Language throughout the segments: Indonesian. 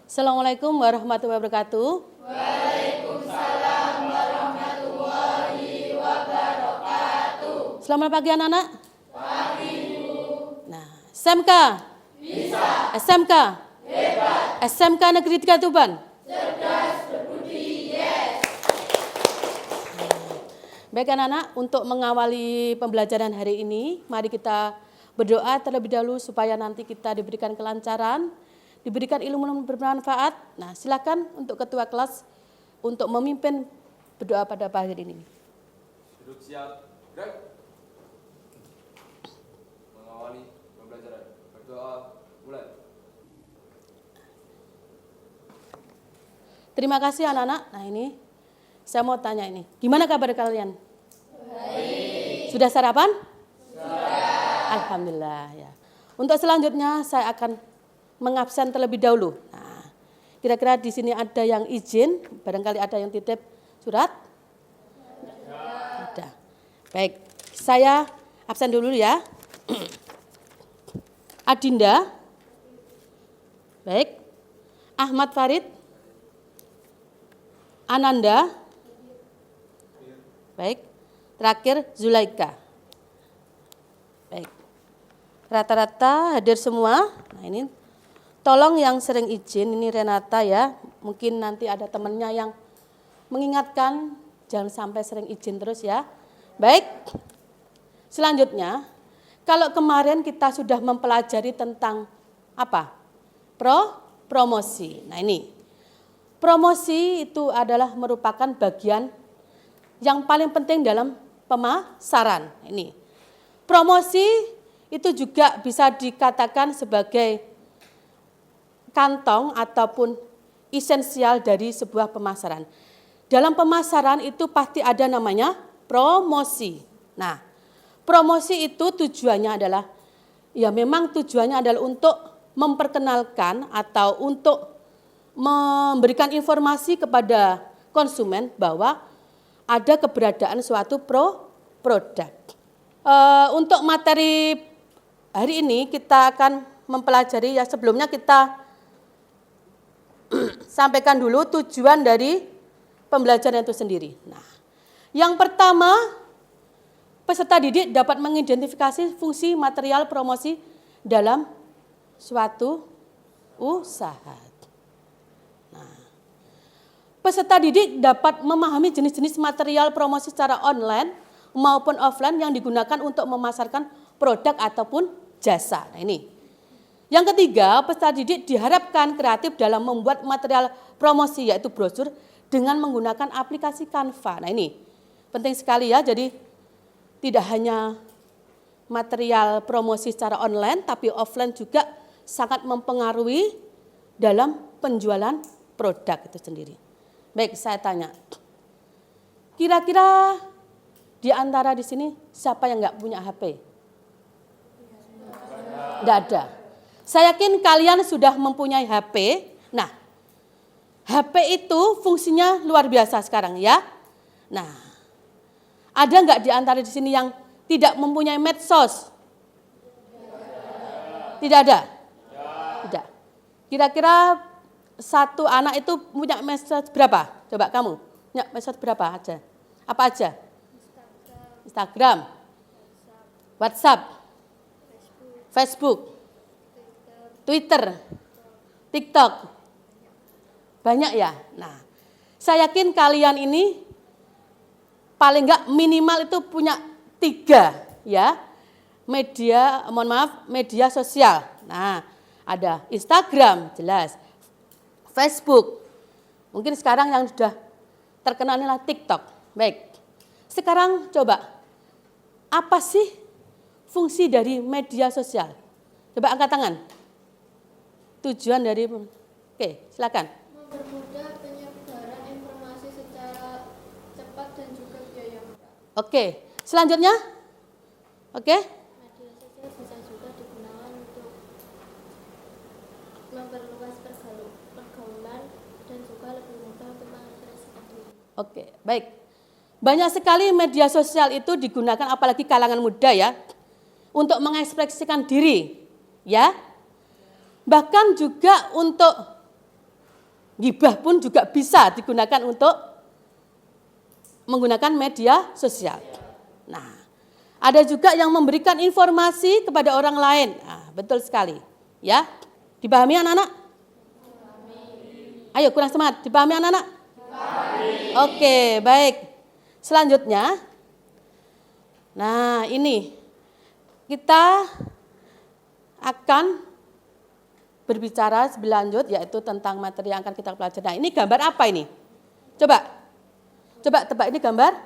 Assalamualaikum warahmatullahi wabarakatuh. Waalaikumsalam warahmatullahi wabarakatuh. Selamat pagi anak-anak. Pagi, Bu. Nah, SMK. Bisa. SMK. Hebat. SMK Negeri 3 Tuban. Cerdas, berbudi, yes. Baik anak-anak, untuk mengawali pembelajaran hari ini, mari kita berdoa terlebih dahulu supaya nanti kita diberikan kelancaran, diberikan ilmu bermanfaat. Nah, silakan untuk ketua kelas untuk memimpin berdoa pada pagi ini. Duduk siap, gerak. Mengawali pembelajaran. Berdoa, mulai. Terima kasih anak-anak. Nah ini, saya mau tanya ini, gimana kabar kalian? Baik. Sudah sarapan? Sudah. Alhamdulillah ya. Untuk selanjutnya saya akan mengabsen terlebih dahulu. Nah, kira-kira di sini ada yang izin, barangkali ada yang titip surat? Ada. Baik, saya absen dulu ya. Adinda. Baik. Ahmad Farid. Ananda. Baik. Terakhir Zulaika. Baik. Rata-rata hadir semua. Nah, ini tolong yang sering izin, ini Renata ya. Mungkin nanti ada temannya yang mengingatkan, jangan sampai sering izin terus ya. Baik. Selanjutnya, kalau kemarin kita sudah mempelajari tentang apa? Promosi. Nah, ini. Promosi itu adalah merupakan bagian yang paling penting dalam pemasaran. Ini. Promosi itu juga bisa dikatakan sebagai kantong ataupun esensial dari sebuah pemasaran. Dalam pemasaran itu pasti ada namanya promosi. Nah, promosi itu tujuannya adalah, ya memang tujuannya adalah untuk memperkenalkan atau untuk memberikan informasi kepada konsumen bahwa ada keberadaan suatu produk. Untuk materi hari ini kita akan mempelajari, ya sebelumnya kita sampaikan dulu tujuan dari pembelajaran itu sendiri. Nah, yang pertama, peserta didik dapat mengidentifikasi fungsi material promosi dalam suatu usaha. Nah, peserta didik dapat memahami jenis-jenis material promosi secara online maupun offline yang digunakan untuk memasarkan produk ataupun jasa. Nah, ini. Yang ketiga, peserta didik diharapkan kreatif dalam membuat material promosi yaitu brosur dengan menggunakan aplikasi Canva. Nah, ini penting sekali ya. Jadi tidak hanya material promosi secara online tapi offline juga sangat mempengaruhi dalam penjualan produk itu sendiri. Baik, saya tanya. Kira-kira di antara di sini siapa yang nggak punya HP? Nggak ada. Saya yakin kalian sudah mempunyai HP. Nah, HP itu fungsinya luar biasa sekarang ya. Nah, ada nggak di antara di sini yang tidak mempunyai medsos? Tidak ada? Tidak. Kira-kira satu anak itu punya medsos berapa? Coba kamu, punya medsos berapa aja? Apa aja? Instagram, WhatsApp, Facebook, Twitter, TikTok. Banyak ya? Nah, saya yakin kalian ini paling enggak minimal itu punya 3 ya. Media sosial. Nah, ada Instagram, jelas. Facebook. Mungkin sekarang yang sudah terkenal adalah TikTok. Baik. Sekarang coba, apa sih fungsi dari media sosial? Coba angkat tangan. Tujuan dari, oke, silakan. Mempermudah penyebaran informasi secara cepat dan juga biaya murah. Oke, selanjutnya. Oke. Media sosial bisa juga digunakan untuk memperluas pergaulan dan juga lebih mudah untuk mengekspresikan diri. Oke, baik. Banyak sekali media sosial itu digunakan apalagi kalangan muda ya untuk mengekspresikan diri, ya. Bahkan juga untuk Gibah pun juga bisa digunakan untuk menggunakan media sosial. Nah, ada juga yang memberikan informasi kepada orang lain. Nah, betul sekali. Ya, dipahami anak-anak? Ayo kurang semangat, dipahami anak-anak? Oke, baik. Selanjutnya, nah ini kita akan berbicara lebih lanjut yaitu tentang materi yang akan kita pelajari. Nah, ini gambar apa ini? Coba tebak, ini gambar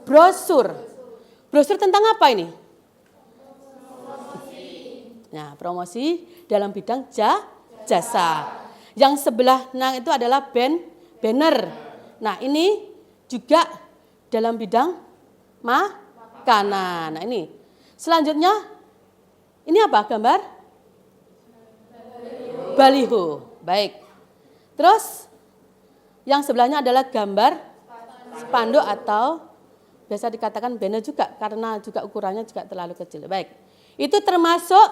brosur. Brosur tentang apa ini? Nah, promosi dalam bidang jasa. Yang sebelah itu adalah banner. Nah, ini juga dalam bidang makanan. Nah, ini. Selanjutnya, ini apa gambar? Baliho. Baik. Terus, yang sebelahnya adalah gambar spanduk atau biasa dikatakan banner juga karena juga ukurannya juga terlalu kecil. Baik. Itu termasuk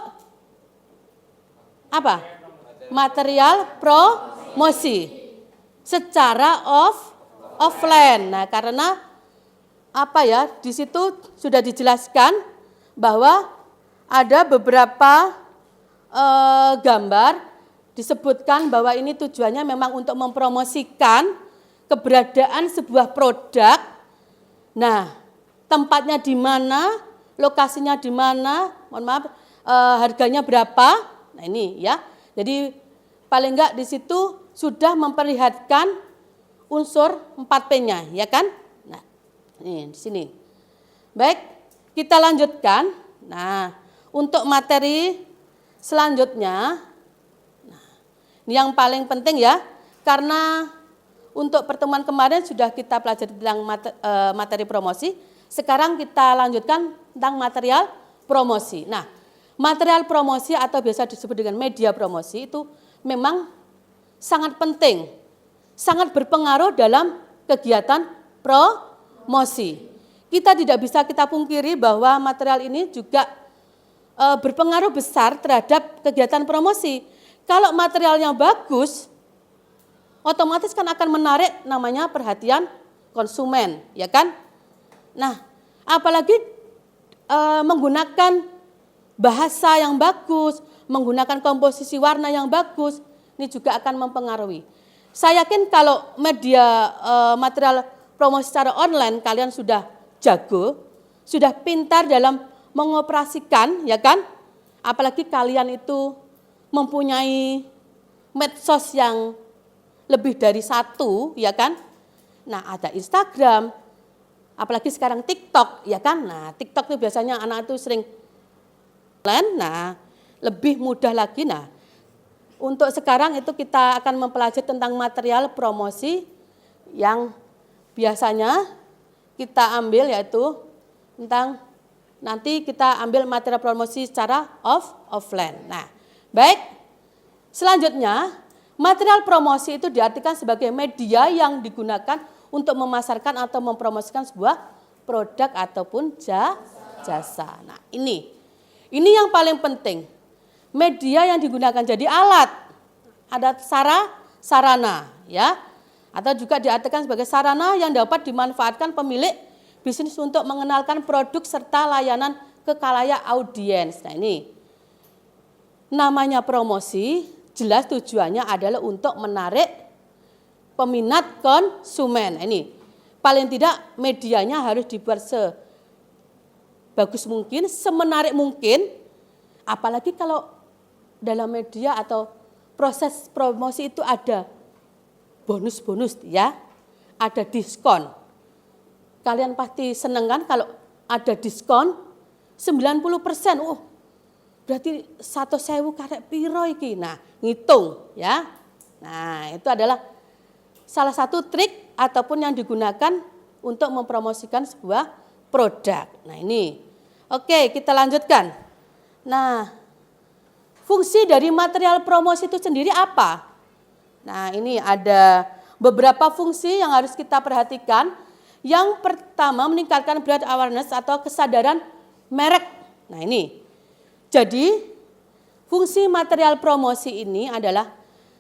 apa? Material promosi secara offline. Nah, karena apa ya? Di situ sudah dijelaskan bahwa ada beberapa gambar disebutkan bahwa ini tujuannya memang untuk mempromosikan keberadaan sebuah produk. Nah, tempatnya di mana, lokasinya di mana, mohon maaf, harganya berapa. Nah, ini ya. Jadi paling enggak di situ sudah memperlihatkan unsur 4P-nya, ya kan? Nah, ini di sini. Baik, kita lanjutkan. Nah, untuk materi selanjutnya, nah, ini yang paling penting ya, karena untuk pertemuan kemarin sudah kita pelajari tentang materi promosi. Sekarang kita lanjutkan tentang material promosi. Nah, material promosi atau biasa disebut dengan media promosi itu memang sangat penting, sangat berpengaruh dalam kegiatan promosi. Kita tidak bisa kita pungkiri bahwa material ini juga berpengaruh besar terhadap kegiatan promosi. Kalau materialnya bagus, otomatis kan akan menarik namanya perhatian konsumen, ya kan? Nah, apalagi menggunakan bahasa yang bagus, menggunakan komposisi warna yang bagus, ini juga akan mempengaruhi. Saya yakin kalau media material promosi secara online kalian sudah jago, sudah pintar dalam mengoperasikan, ya kan? Apalagi kalian itu mempunyai medsos yang lebih dari satu, ya kan? Nah, ada Instagram, apalagi sekarang TikTok, ya kan? Nah, TikTok itu biasanya anak itu sering nah, lebih mudah lagi. Nah, untuk sekarang itu kita akan mempelajari tentang material promosi yang biasanya kita ambil yaitu tentang nanti kita ambil material promosi secara offline. Nah, baik. Selanjutnya, material promosi itu diartikan sebagai media yang digunakan untuk memasarkan atau mempromosikan sebuah produk ataupun jasa. Nah, ini yang paling penting. Media yang digunakan jadi alat, ada sarana, ya, atau juga diartikan sebagai sarana yang dapat dimanfaatkan pemilik bisnis untuk mengenalkan produk serta layanan ke khalayak audiens. Nah, ini namanya promosi, jelas tujuannya adalah untuk menarik peminat konsumen. Ini paling tidak medianya harus dibuat sebagus mungkin, semenarik mungkin, apalagi kalau dalam media atau proses promosi itu ada bonus-bonus, ya, ada diskon. Kalian pasti seneng kan kalau ada diskon 90%. Berarti 1.000 karek piro iki. Nah, ngitung, ya. Nah, itu adalah salah satu trik ataupun yang digunakan untuk mempromosikan sebuah produk. Nah, ini. Oke, kita lanjutkan. Nah, fungsi dari material promosi itu sendiri apa? Nah, ini ada beberapa fungsi yang harus kita perhatikan. Yang pertama, meningkatkan brand awareness atau kesadaran merek. Nah, ini. Jadi, fungsi material promosi ini adalah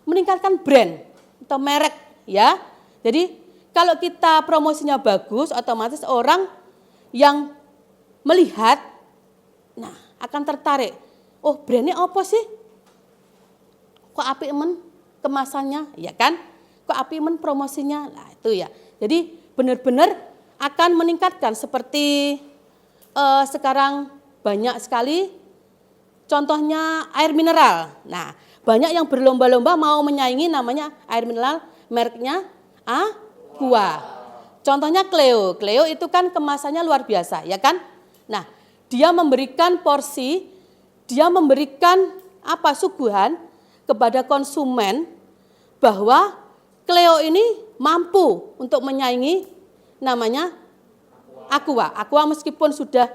meningkatkan brand. atau merek ya. Jadi kalau kita promosinya bagus, otomatis orang yang melihat, nah akan tertarik. Oh brandnya apa sih? Kok apik men kemasannya, ya kan? Kok apik men promosinya, nah itu ya. Jadi benar-benar akan meningkatkan seperti sekarang banyak sekali contohnya air mineral. Nah banyak yang berlomba-lomba mau menyaingi namanya air mineral mereknya Aqua. Contohnya Cleo. Cleo itu kan kemasannya luar biasa, ya kan? Nah, dia memberikan porsi, dia memberikan suguhan kepada konsumen bahwa Cleo ini mampu untuk menyaingi namanya Aqua. Aqua meskipun sudah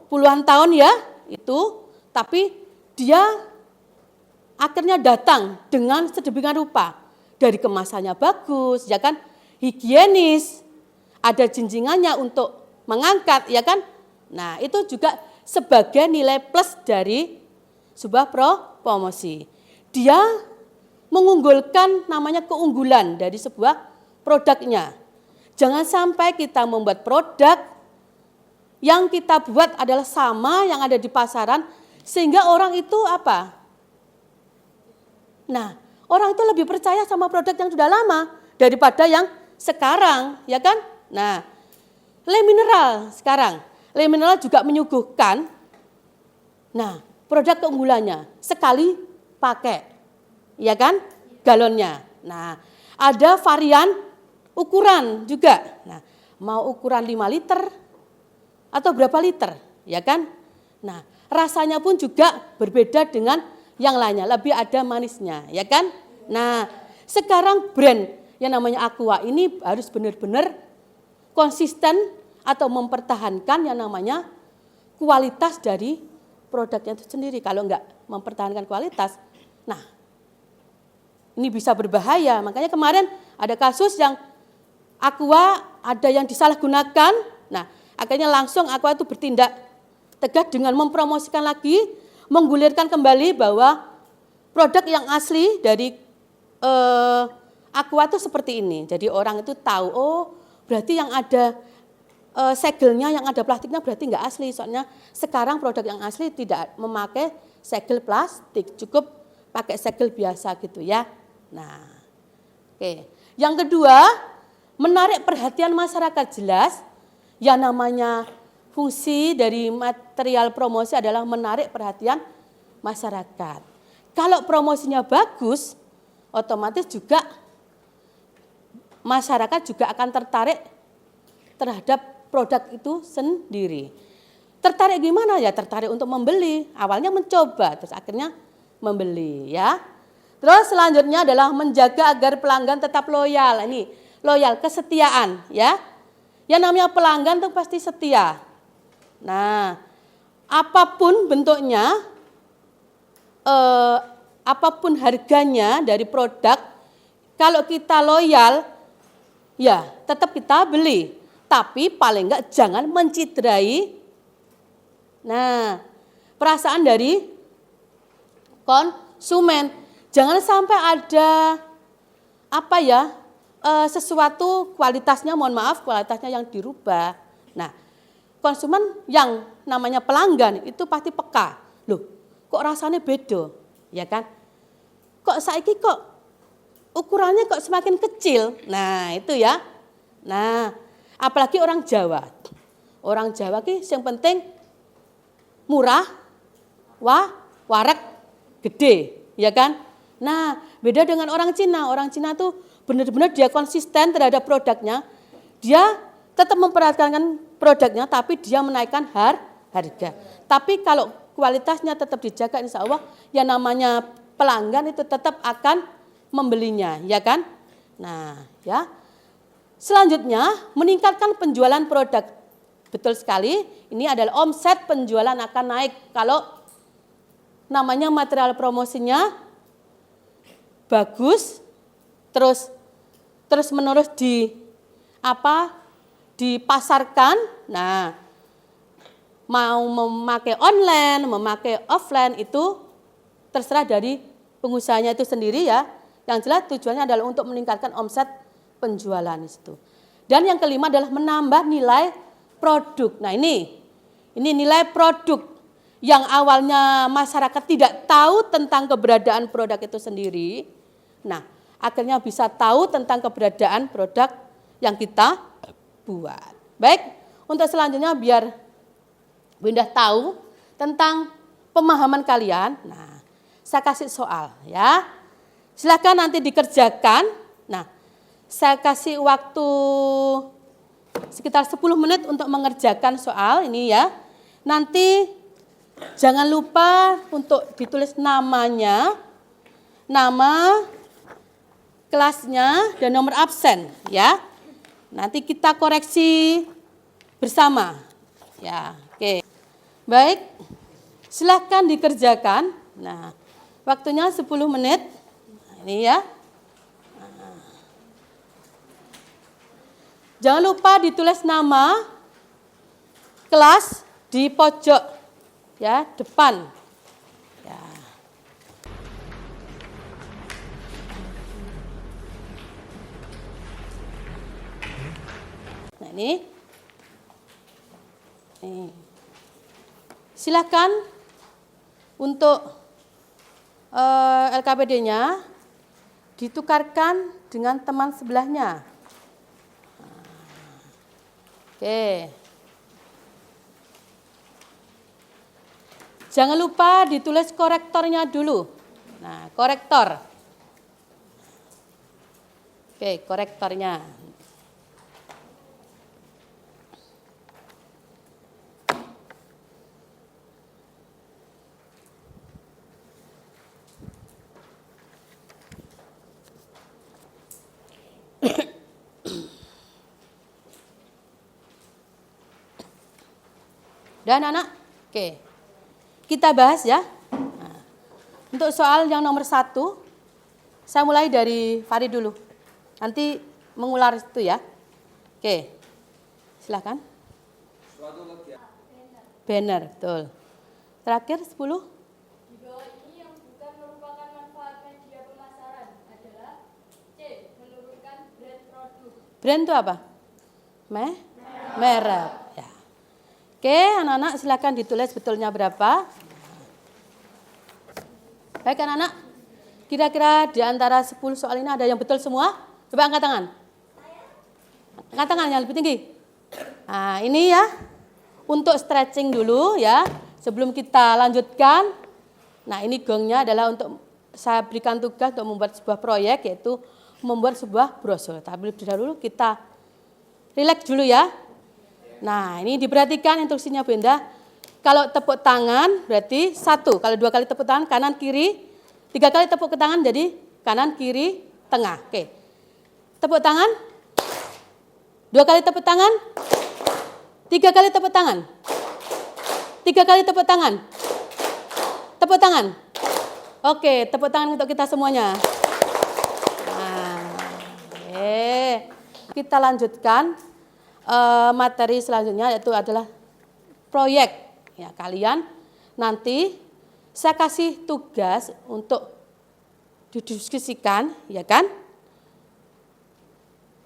puluhan tahun ya itu, tapi dia akhirnya datang dengan sedemikian rupa. Dari kemasannya bagus, ya kan? Higienis, ada jinjingannya untuk mengangkat, ya kan? Nah, itu juga sebagai nilai plus dari sebuah promosi. Dia mengunggulkan namanya keunggulan dari sebuah produknya. Jangan sampai kita membuat produk yang kita buat adalah sama yang ada di pasaran sehingga orang itu Nah, orang itu lebih percaya sama produk yang sudah lama daripada yang sekarang, ya kan? Nah, Le Mineral sekarang, Le Mineral juga menyuguhkan, nah produk keunggulannya sekali pakai, ya kan? Galonnya. Nah, ada varian ukuran juga. Nah, mau ukuran 5 liter atau berapa liter, ya kan? Nah, rasanya pun juga berbeda dengan yang lainnya, lebih ada manisnya, ya kan? Nah, sekarang brand yang namanya Aqua ini harus benar-benar konsisten atau mempertahankan yang namanya kualitas dari produknya itu sendiri. Kalau enggak mempertahankan kualitas, nah ini bisa berbahaya. Makanya kemarin ada kasus yang Aqua ada yang disalahgunakan. Nah, akhirnya langsung Aqua itu bertindak tegas dengan mempromosikan lagi, menggulirkan kembali bahwa produk yang asli dari Aqua itu seperti ini. Jadi orang itu tahu, oh berarti yang ada segelnya, yang ada plastiknya berarti enggak asli. Soalnya sekarang produk yang asli tidak memakai segel plastik, cukup pakai segel biasa gitu ya. Nah, oke. Yang kedua, menarik perhatian masyarakat. Jelas yang namanya fungsi dari material promosi adalah menarik perhatian masyarakat. Kalau promosinya bagus, otomatis juga masyarakat juga akan tertarik terhadap produk itu sendiri. Tertarik gimana ya? Tertarik untuk membeli. Awalnya mencoba, terus akhirnya membeli ya. Terus selanjutnya adalah menjaga agar pelanggan tetap loyal. Ini loyal, kesetiaan ya. Yang namanya pelanggan itu pasti setia. Nah, apapun bentuknya, apapun harganya dari produk, kalau kita loyal, ya tetap kita beli. Tapi paling enggak jangan menciderai perasaan dari konsumen. Jangan sampai ada sesuatu kualitasnya, mohon maaf, kualitasnya yang dirubah. Nah, konsumen yang namanya pelanggan itu pasti peka. Loh, kok rasanya beda, ya kan? Kok saiki kok ukurannya kok semakin kecil? Nah, itu ya. Nah, apalagi orang Jawa. Orang Jawa ki yang penting murah, wareg gede, ya kan? Nah, beda dengan orang Cina. Orang Cina tuh benar-benar dia konsisten terhadap produknya. Dia tetap memperhatikan produknya, tapi dia menaikkan harga. Tapi kalau kualitasnya tetap dijaga, insya Allah yang namanya pelanggan itu tetap akan membelinya, ya kan? Nah, ya. Selanjutnya, meningkatkan penjualan produk. Betul sekali, ini adalah omset penjualan akan naik kalau namanya material promosinya bagus, terus menerus dipasarkan. Nah, mau memakai online, memakai offline itu terserah dari pengusahanya itu sendiri ya. Yang jelas tujuannya adalah untuk meningkatkan omset penjualan itu. Dan yang kelima adalah menambah nilai produk. Nah ini nilai produk yang awalnya masyarakat tidak tahu tentang keberadaan produk itu sendiri. Nah, akhirnya bisa tahu tentang keberadaan produk yang kita buat. Baik, untuk selanjutnya biar Bunda tahu tentang pemahaman kalian. Nah, saya kasih soal ya. Silakan nanti dikerjakan. Nah, saya kasih waktu sekitar 10 menit untuk mengerjakan soal ini ya. Nanti jangan lupa untuk ditulis namanya, nama, kelasnya, dan nomor absen ya. Nanti kita koreksi bersama. Ya, oke. Baik. Silahkan dikerjakan. Nah, waktunya 10 menit. Nah, ini ya. Jangan lupa ditulis nama, kelas di pojok ya, depan. Ya. Nah, ini. Silakan untuk LKPD-nya ditukarkan dengan teman sebelahnya. Oke. Jangan lupa ditulis korektornya dulu. Nah, korektor. Oke, korektornya. Dan anak, oke, kita bahas ya. Nah, untuk soal yang nomor 1, saya mulai dari Farid dulu. Nanti mengular itu ya. Oke, silakan. Suatu kegiatan. Banner, betul. Terakhir 10. Di bawah ini yang bukan merupakan manfaat media pemasaran adalah C. Menurunkan brand produk. Brand itu apa? Merek. Ya. Oke, anak-anak silakan ditulis betulnya berapa. Baik anak-anak, kira-kira di antara 10 soal ini ada yang betul semua? Coba angkat tangan. Angkat tangan yang lebih tinggi. Nah, ini ya, untuk stretching dulu ya, sebelum kita lanjutkan. Nah, ini gongnya adalah untuk saya berikan tugas untuk membuat sebuah proyek, yaitu membuat sebuah brosur. Tapi lebih dahulu kita rileks dulu ya. Nah, ini diperhatikan instruksinya Bunda. Kalau tepuk tangan berarti 1. Kalau 2 kali tepuk tangan kanan kiri, 3 kali tepuk tangan jadi kanan kiri tengah. Oke. Tepuk tangan. 2 kali tepuk tangan. 3 kali tepuk tangan. 3 kali tepuk tangan. Tepuk tangan. Oke, tepuk tangan untuk kita semuanya. Nah, kita lanjutkan. Materi selanjutnya yaitu adalah proyek. Ya, kalian nanti saya kasih tugas untuk didiskusikan, ya kan?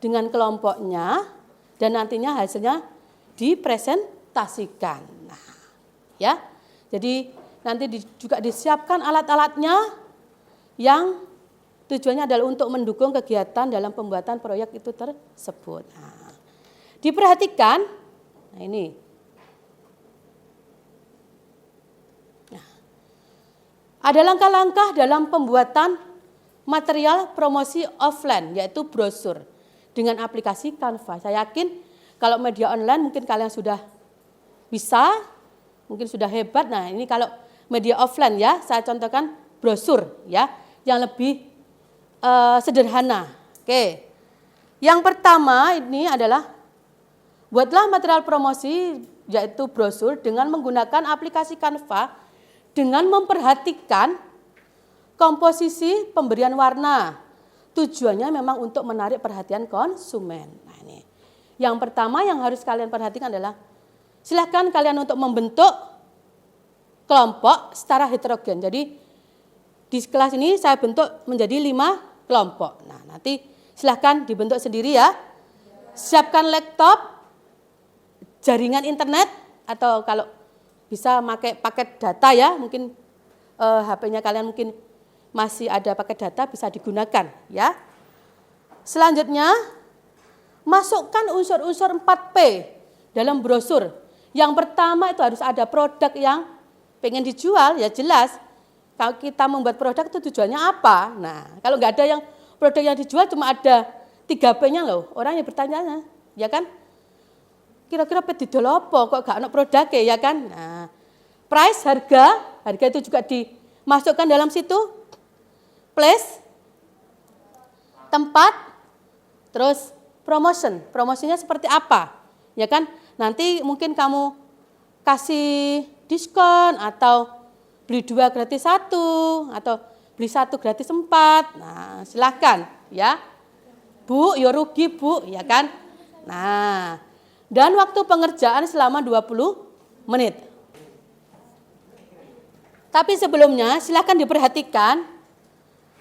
Dengan kelompoknya dan nantinya hasilnya dipresentasikan. Nah, ya. Jadi nanti juga disiapkan alat-alatnya yang tujuannya adalah untuk mendukung kegiatan dalam pembuatan proyek itu tersebut. Nah, diperhatikan, nah ini. Nah, ada langkah-langkah dalam pembuatan material promosi offline, yaitu brosur dengan aplikasi Canva. Saya yakin kalau media online mungkin kalian sudah bisa, mungkin sudah hebat. Nah, ini kalau media offline ya, saya contohkan brosur ya, yang lebih sederhana. Oke. Yang pertama ini adalah buatlah material promosi yaitu brosur dengan menggunakan aplikasi Canva dengan memperhatikan komposisi pemberian warna. Tujuannya memang untuk menarik perhatian konsumen. Nah, ini. Yang pertama yang harus kalian perhatikan adalah silakan kalian untuk membentuk kelompok secara heterogen. Jadi di kelas ini saya bentuk menjadi 5 kelompok. Nah, nanti silahkan dibentuk sendiri ya. Siapkan laptop, jaringan internet, atau kalau bisa pakai paket data ya, mungkin HP-nya kalian mungkin masih ada paket data, bisa digunakan ya. Selanjutnya, masukkan unsur-unsur 4P dalam brosur. Yang pertama itu harus ada produk yang pengen dijual, ya jelas. Kalau kita membuat produk itu tujuannya apa? Nah, kalau nggak ada yang produk yang dijual cuma ada 3P-nya loh, orang yang bertanya, ya kan? Kira-kira P didol apa kok gak ada produknya, ya kan? Nah, price, harga itu juga dimasukkan dalam situ. Place, tempat, terus promosinya seperti apa, ya kan? Nanti mungkin kamu kasih diskon atau beli 2 gratis 1 atau beli 1 gratis 4. Nah, silakan ya. Bu, ya rugi Bu, ya kan? Nah, dan waktu pengerjaan selama 20 menit. Tapi sebelumnya silakan diperhatikan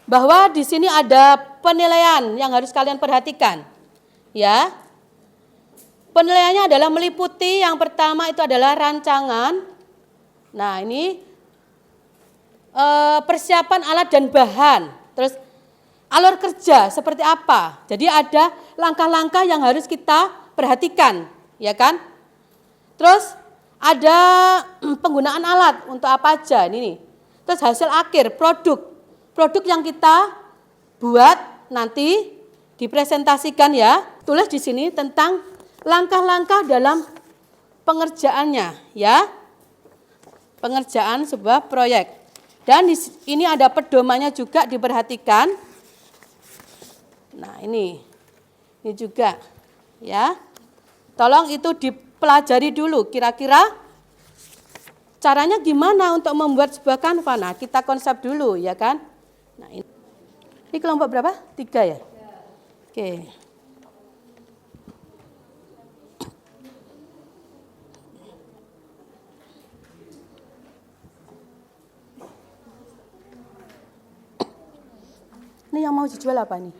bahwa di sini ada penilaian yang harus kalian perhatikan. Ya. Penilaiannya adalah meliputi yang pertama itu adalah rancangan. Nah, ini persiapan alat dan bahan. Terus alur kerja seperti apa? Jadi ada langkah-langkah yang harus kita perhatikan, ya kan? Terus ada penggunaan alat untuk apa aja ini nih. Terus hasil akhir, produk yang kita buat nanti dipresentasikan ya. Tulis di sini tentang langkah-langkah dalam pengerjaannya ya. Pengerjaan sebuah proyek. Dan ini ada pedomannya juga diperhatikan. Nah, ini juga ya. Tolong itu dipelajari dulu kira-kira caranya gimana untuk membuat sebuah kanva. Nah, kita konsep dulu ya kan. Nah, ini kelompok berapa? 3 ya? Oke. Ini yang mau dijual apa nih?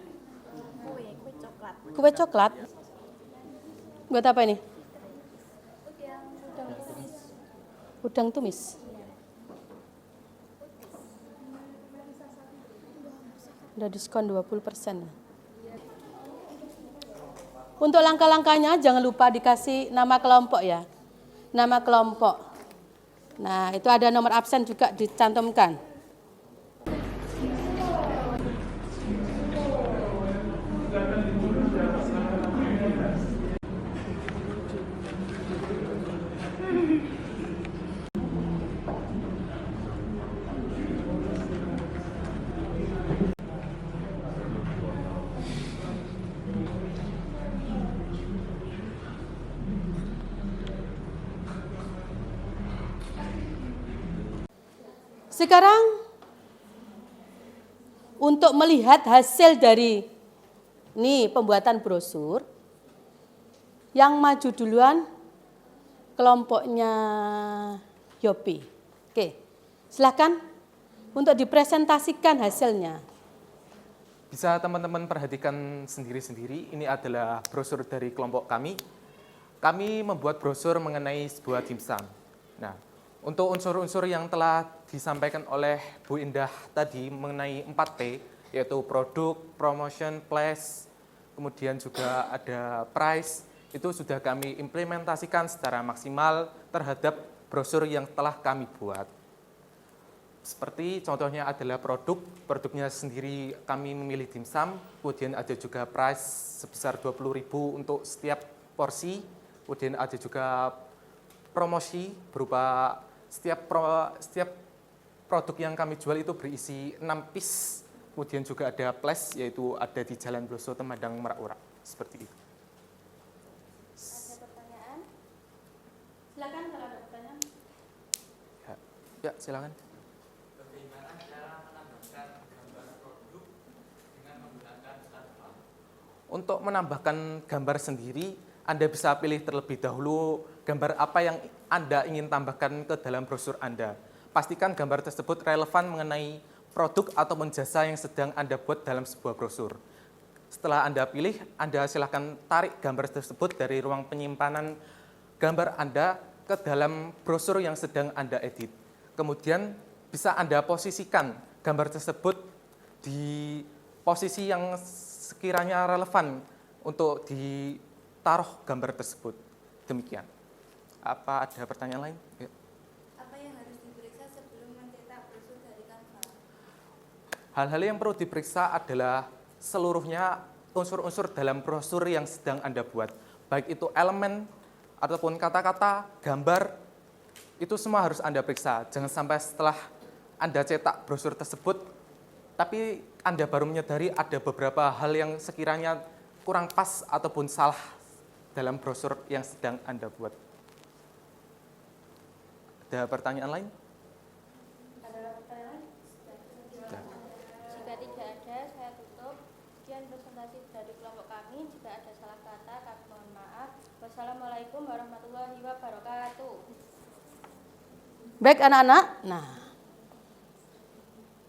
Kue coklat. Kue coklat. Buat apa ini? Udang tumis. Udah diskon 20%. Untuk langkah-langkahnya jangan lupa dikasih nama kelompok ya. Nama kelompok. Nah, itu ada nomor absen juga dicantumkan. Sekarang untuk melihat hasil dari ini pembuatan brosur, yang maju duluan kelompoknya Yopi. Oke, silakan untuk dipresentasikan hasilnya. Bisa teman-teman perhatikan sendiri-sendiri, ini adalah brosur dari kelompok kami. Kami membuat brosur mengenai sebuah dimsum. Nah, untuk unsur-unsur yang telah disampaikan oleh Bu Indah tadi mengenai 4P, yaitu produk, promotion, place, kemudian juga ada price, itu sudah kami implementasikan secara maksimal terhadap brosur yang telah kami buat. Seperti contohnya adalah produknya sendiri kami memilih dimsum, kemudian ada juga price sebesar 20.000 untuk setiap porsi, kemudian ada juga promosi berupa setiap produk yang kami jual itu berisi 6 piece, kemudian juga ada place, yaitu ada di Jalan Bloso Temandang Merak-Urak, seperti itu. Ada pertanyaan? Silakan kalau ada pertanyaan. Ya, silakan. Bagaimana cara menambahkan gambar produk dengan menggunakan Canva? Untuk menambahkan gambar sendiri, Anda bisa pilih terlebih dahulu gambar apa yang Anda ingin tambahkan ke dalam brosur Anda. Pastikan gambar tersebut relevan mengenai produk ataupun jasa yang sedang Anda buat dalam sebuah brosur. Setelah Anda pilih, Anda silakan tarik gambar tersebut dari ruang penyimpanan gambar Anda ke dalam brosur yang sedang Anda edit. Kemudian bisa Anda posisikan gambar tersebut di posisi yang sekiranya relevan untuk ditaruh gambar tersebut. Demikian. Apa ada pertanyaan lain? Ya. Apa yang harus diperiksa sebelum mencetak brosur dari Canva? Hal-hal yang perlu diperiksa adalah seluruhnya unsur-unsur dalam brosur yang sedang Anda buat. Baik itu elemen, ataupun kata-kata, gambar, itu semua harus Anda periksa. Jangan sampai setelah Anda cetak brosur tersebut, tapi Anda baru menyadari ada beberapa hal yang sekiranya kurang pas ataupun salah dalam brosur yang sedang Anda buat. Ada pertanyaan lain? Adalah pertanyaan? Jika tidak ada, saya tutup. Sekian presentasi dari kelompok kami. Jika ada salah kata, kami mohon maaf. Wassalamualaikum warahmatullahi wabarakatuh. Baik anak-anak, nah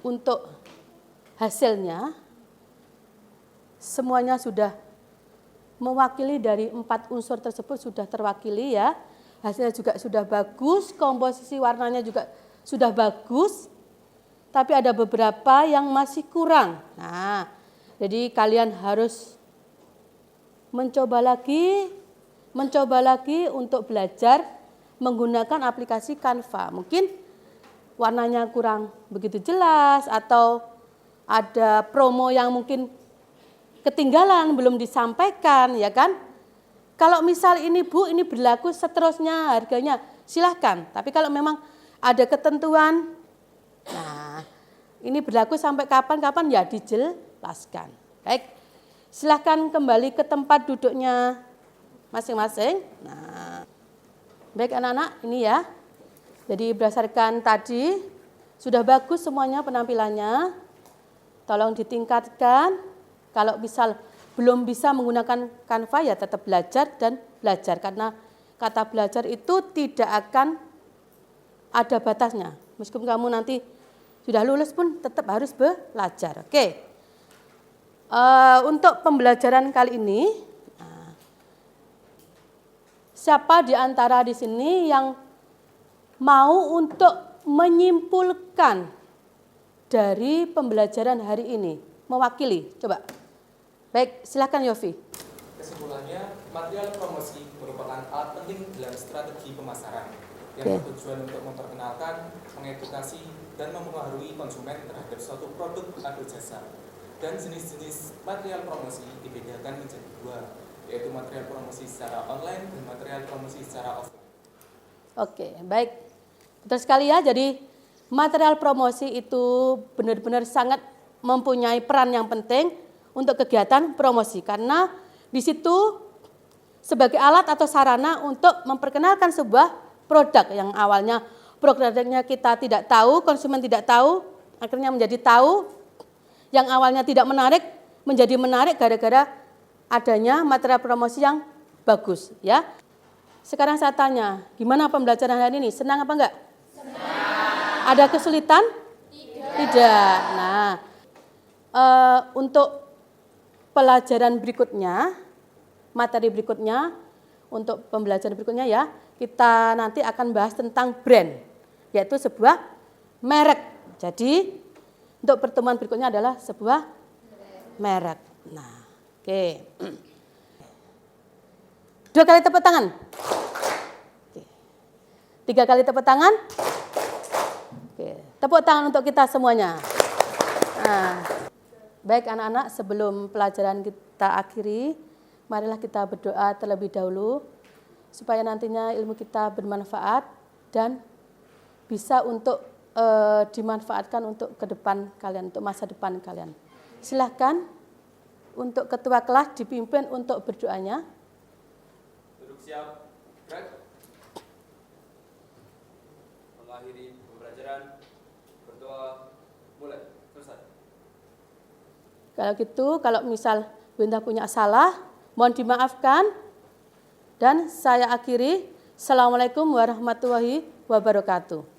untuk hasilnya semuanya sudah mewakili dari 4 unsur tersebut sudah terwakili ya. Hasilnya juga sudah bagus, komposisi warnanya juga sudah bagus. Tapi ada beberapa yang masih kurang. Nah, jadi kalian harus mencoba lagi untuk belajar menggunakan aplikasi Canva. Mungkin warnanya kurang begitu jelas atau ada promo yang mungkin ketinggalan, belum disampaikan, ya kan? Kalau misal ini Bu, ini berlaku seterusnya harganya, silahkan. Tapi kalau memang ada ketentuan, nah ini berlaku sampai kapan-kapan ya dijelaskan. Baik, silahkan kembali ke tempat duduknya masing-masing. Nah, baik anak-anak, ini ya. Jadi berdasarkan tadi, sudah bagus semuanya penampilannya. Tolong ditingkatkan. Kalau misal belum bisa menggunakan Canva ya tetap belajar dan belajar. Karena kata belajar itu tidak akan ada batasnya. Meskipun kamu nanti sudah lulus pun tetap harus belajar. Oke. Untuk pembelajaran kali ini, siapa di antara di sini yang mau untuk menyimpulkan dari pembelajaran hari ini? Mewakili, coba. Baik, silakan Yofi. Kesimpulannya, material promosi merupakan alat penting dalam strategi pemasaran yang bertujuan untuk memperkenalkan, mengedukasi, dan mempengaruhi konsumen terhadap suatu produk atau jasa. Dan jenis-jenis material promosi dibedakan menjadi 2, yaitu material promosi secara online dan material promosi secara offline. Oke, baik. Betul sekali ya, jadi material promosi itu benar-benar sangat mempunyai peran yang penting untuk kegiatan promosi. Karena di situ sebagai alat atau sarana untuk memperkenalkan sebuah produk yang awalnya produknya kita tidak tahu, konsumen tidak tahu, akhirnya menjadi tahu, yang awalnya tidak menarik menjadi menarik gara-gara adanya material promosi yang bagus ya. Sekarang saya tanya, gimana pembelajaran hari ini? Senang apa enggak? Senang. Ada kesulitan? Tidak. Nah, untuk pelajaran berikutnya, materi berikutnya, untuk pembelajaran berikutnya ya, kita nanti akan bahas tentang brand, yaitu sebuah merek. Jadi, untuk pertemuan berikutnya adalah sebuah merek. Nah, oke. 2 kali tepuk tangan. Oke. 3 kali tepuk tangan. Oke. Tepuk tangan untuk kita semuanya. Nah, baik anak-anak, sebelum pelajaran kita akhiri, marilah kita berdoa terlebih dahulu supaya nantinya ilmu kita bermanfaat dan bisa untuk dimanfaatkan untuk ke depan kalian, untuk masa depan kalian. Silahkan untuk ketua kelas dipimpin untuk berdoanya. Duduk siap, gerak. Mengakhiri pembelajaran, berdoa, mulai, selesai. Kalau gitu, kalau misal Bunda punya salah, mohon dimaafkan. Dan saya akhiri. Assalamualaikum warahmatullahi wabarakatuh.